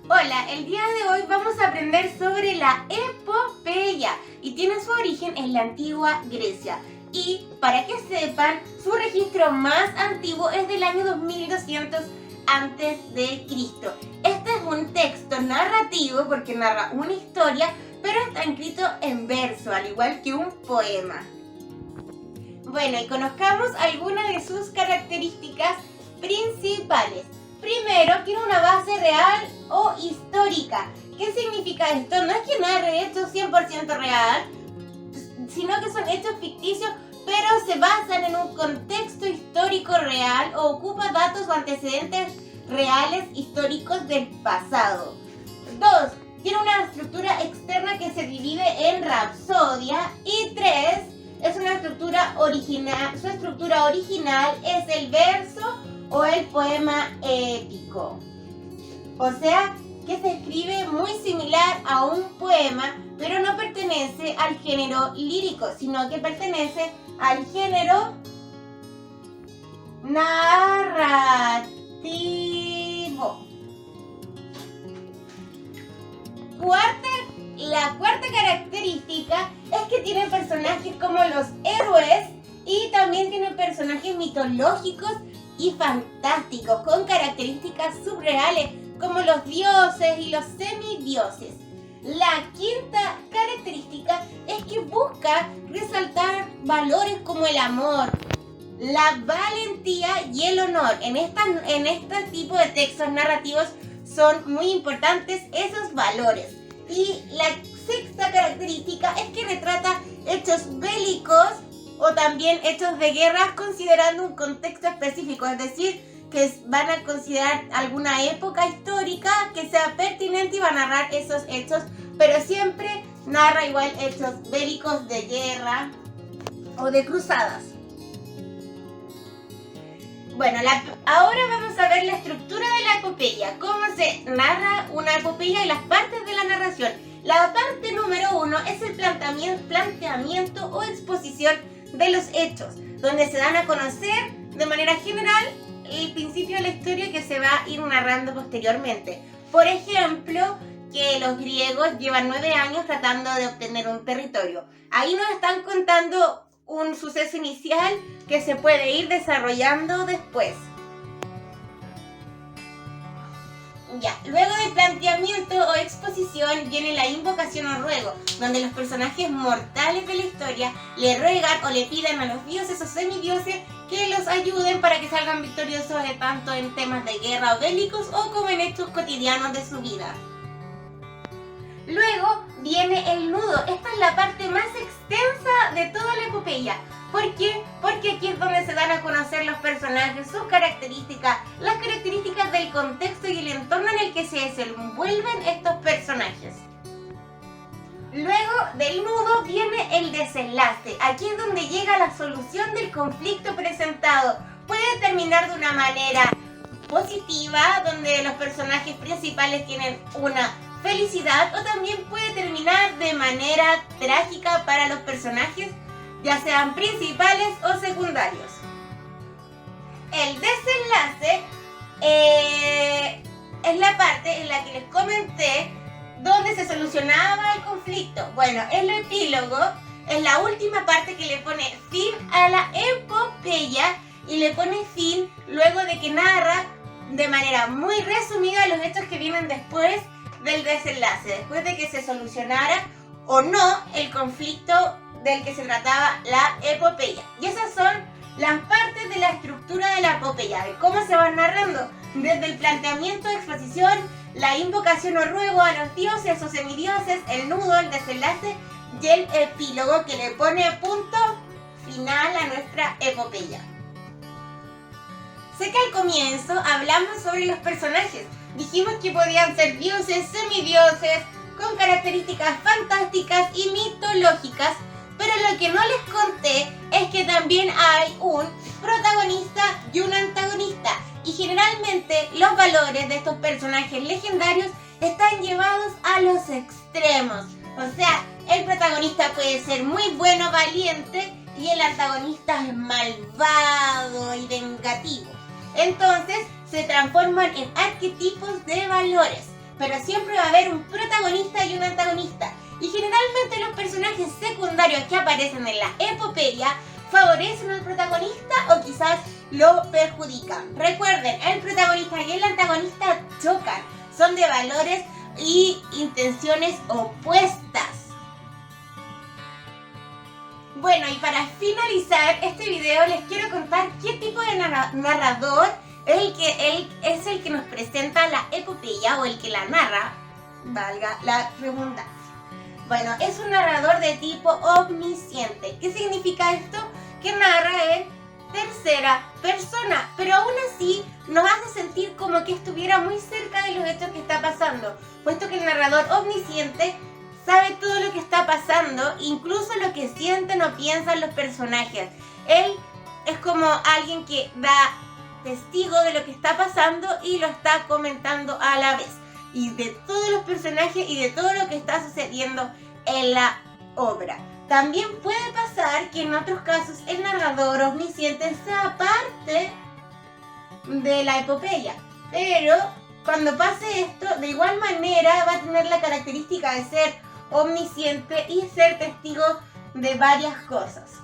Hola, el día de hoy vamos a aprender sobre la epopeya y tiene su origen en la antigua Grecia. Y para que sepan, su registro más antiguo es del año 2200 a.C. Este es un texto narrativo porque narra una historia, pero está escrito en verso, al igual que un poema. Bueno, y conozcamos algunas de sus características principales. Primero, tiene una base real o histórica. ¿Qué significa esto? No es que narre hechos 100% real, sino que son hechos ficticios, pero se basan en un contexto histórico real o ocupa datos o antecedentes reales históricos del pasado. 2. Tiene una estructura externa que se divide en rapsodia. Y 3. Es una estructura original. Su estructura original es el verso o el poema épico. O sea, que se escribe muy similar a un poema, pero no pertenece al género lírico, sino que pertenece al género narrativo. La cuarta característica es que tiene personajes como los héroes y también tiene personajes mitológicos y fantásticos con características subreales como los dioses y los semidioses. La quinta característica es que busca resaltar valores como el amor, la valentía y el honor. En este tipo de textos narrativos son muy importantes esos valores. Y la sexta característica es que retrata hechos bélicos o también hechos de guerra considerando un contexto específico, es decir, que van a considerar alguna época histórica que sea pertinente y va a narrar esos hechos, pero siempre narra igual hechos bélicos de guerra o de cruzadas. Bueno, ahora vamos a ver la estructura de la epopeya, cómo se narra una epopeya y las partes de la narración. La parte número 1 es el planteamiento o exposición de los hechos, donde se dan a conocer de manera general el principio de la historia que se va a ir narrando posteriormente. Por ejemplo, que los griegos llevan 9 años tratando de obtener un territorio. Ahí nos están contando un suceso inicial que se puede ir desarrollando después. Luego del planteamiento o exposición viene la invocación o ruego, donde los personajes mortales de la historia le ruegan o le piden a los dioses o semidioses que los ayuden para que salgan victoriosos tanto en temas de guerra o bélicos o como en hechos cotidianos de su vida. Luego viene el nudo. Esta es la parte más extensa de toda la epopeya. ¿Por qué? Porque aquí es donde se dan a conocer los personajes, sus características, las características del contexto y el entorno en el que se desenvuelven estos personajes. Luego del nudo viene el desenlace. Aquí es donde llega la solución del conflicto presentado. Puede terminar de una manera positiva, donde los personajes principales tienen una felicidad, o también puede terminar de manera trágica para los personajes, ya sean principales o secundarios. El desenlace es la parte en la que les comenté donde se solucionaba el conflicto. Bueno, el epílogo es la última parte que le pone fin a la epopeya y le pone fin luego de que narra de manera muy resumida los hechos que vienen después del desenlace, después de que se solucionara o no el conflicto del que se trataba la epopeya. Y esas son las partes de la estructura de la epopeya, de cómo se van narrando, desde el planteamiento, exposición, la invocación o ruego a los dioses o semidioses, el nudo, el desenlace y el epílogo que le pone punto final a nuestra epopeya. Sé que al comienzo hablamos sobre los personajes. Dijimos que podían ser dioses, semidioses, con características fantásticas y mitológicas, pero lo que no les conté es que también hay un protagonista y un antagonista, y generalmente los valores de estos personajes legendarios están llevados a los extremos. O sea, el protagonista puede ser muy bueno, valiente, y el antagonista es malvado y vengativo. Entonces se transforman en arquetipos de valores. pero siempre va a haber un protagonista y un antagonista. Y generalmente los personajes secundarios que aparecen en la epopeya favorecen al protagonista o quizás lo perjudican. Recuerden, el protagonista y el antagonista chocan, son de valores y intenciones opuestas. Bueno, y para finalizar este video les quiero contar qué tipo de narrador es el que nos presenta la epopeya o el que la narra, valga la redundancia. Bueno, es un narrador de tipo omnisciente. ¿Qué significa esto? Que narra en tercera persona, pero aún así nos hace sentir como que estuviera muy cerca de los hechos que está pasando, puesto que el narrador omnisciente sabe todo lo que está pasando, incluso lo que sienten o piensan los personajes. Él es como alguien que da testigo de lo que está pasando y lo está comentando a la vez, y de todos los personajes y de todo lo que está sucediendo en la obra. También puede pasar que en otros casos el narrador omnisciente sea parte de la epopeya, pero cuando pase esto, de igual manera va a tener la característica de ser omnisciente y ser testigo de varias cosas.